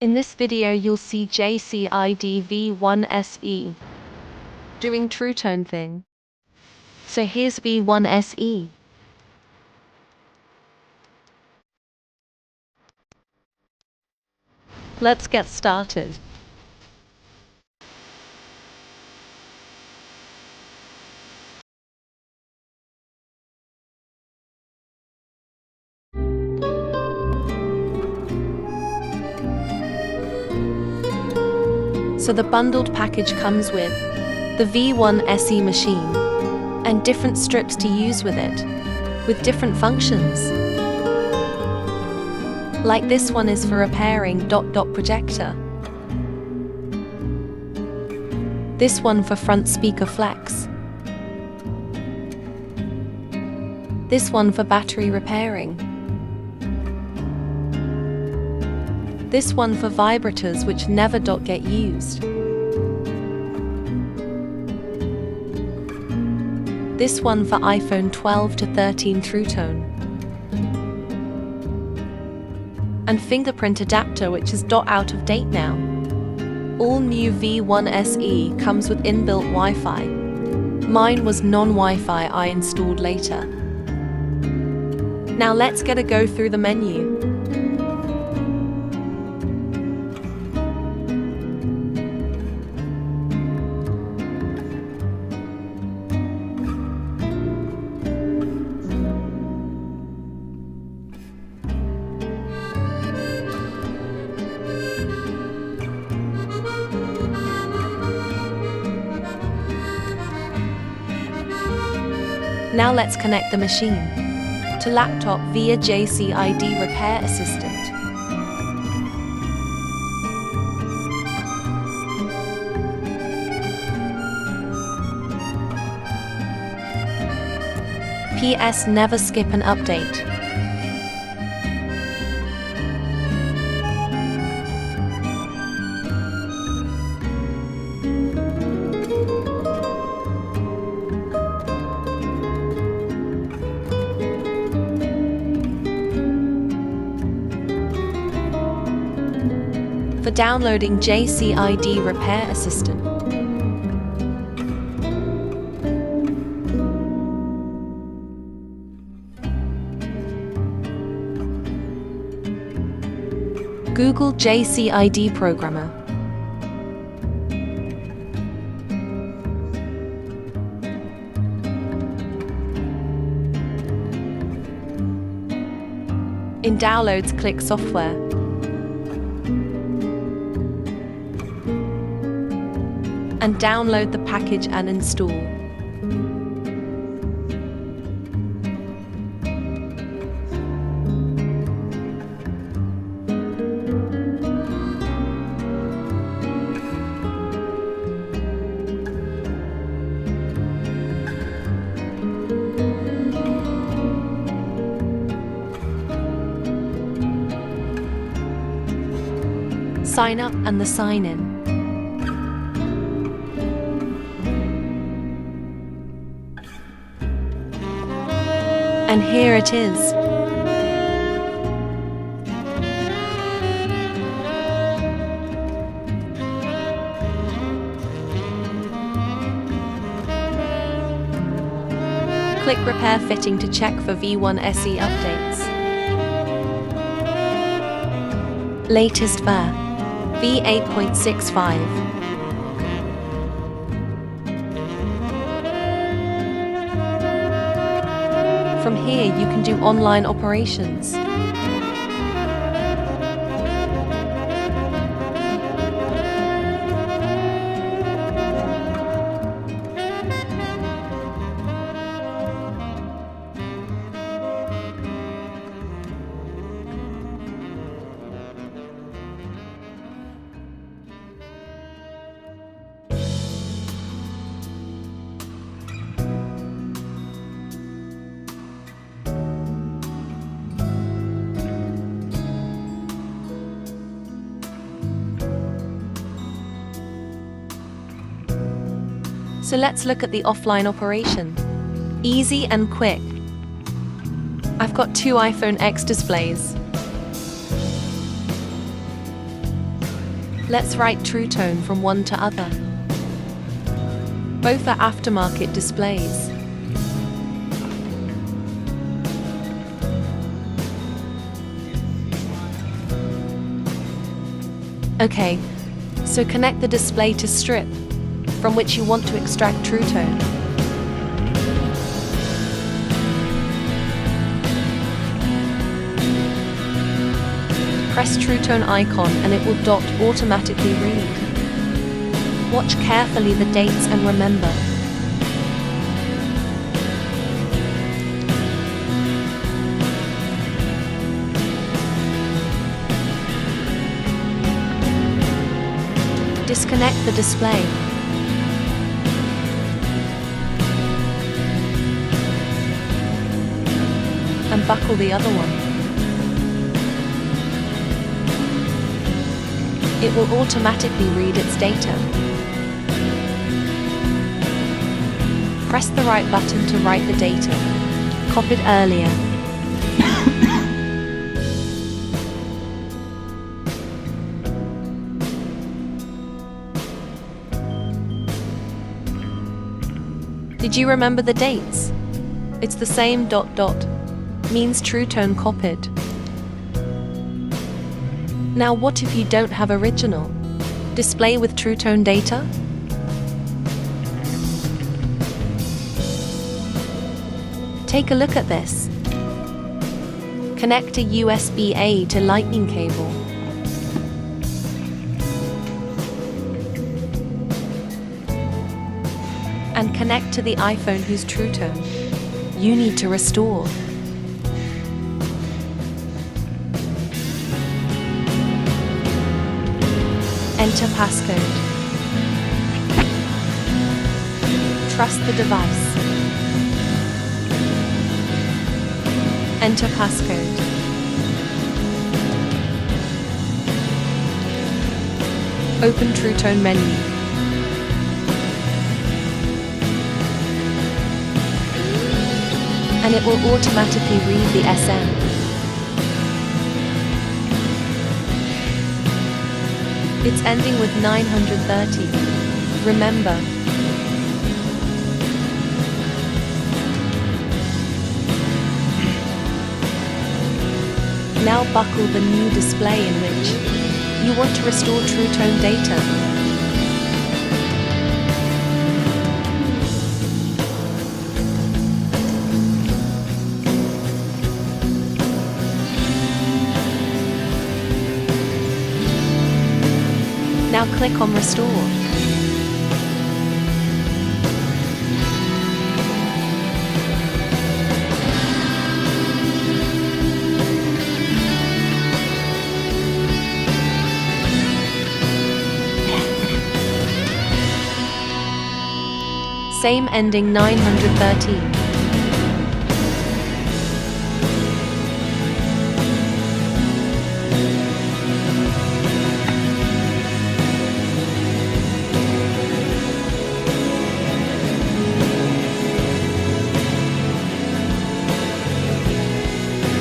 In this video you'll see JCID V1SE doing Truetone thing. So here's V1SE. Let's get started. So the bundled package comes with the V1SE machine and different strips to use with it, with different functions. Like this one is for repairing projector. This one for front speaker flex. This one for battery repairing. This one for vibrators which never get used. This one for iPhone 12 to 13 Truetone. And fingerprint adapter which is out of date now. All new V1SE comes with inbuilt Wi-Fi. Mine was non-Wi-Fi, I installed later. Now let's get a go through the menu. Now let's connect the machine to laptop via JCID Repair Assistant. PS, never skip an update. For downloading JCID Repair Assistant. Google JCID Programmer. In Downloads, click Software. And download the package and install. Sign up and the sign in. And here it is. Click Repair Fitting to check for V1SE updates. Latest ver. V8.65. From here you can do online operations. So let's look at the offline operation. Easy and quick. I've got two iPhone X displays. Let's write Truetone from one to other. Both are aftermarket displays. Okay, so connect the display to strip, from which you want to extract Truetone. Press Truetone icon and it will automatically read. Watch carefully the dates and remember. Disconnect the display. And buckle the other one. It will automatically read its data. Press the right button to write the data, copied earlier. Did you remember the dates? It's the same ... means Truetone copied. Now what if you don't have original display with Truetone data? Take a look at this. Connect a USB-A to Lightning cable. And connect to the iPhone whose Truetone you need to restore. Enter passcode. Trust the device. Enter passcode. Open Truetone menu. And it will automatically read the SM. It's ending with 930. Remember. Now buckle the new display in which you want to restore Truetone data. Now click on Restore. Same ending 913.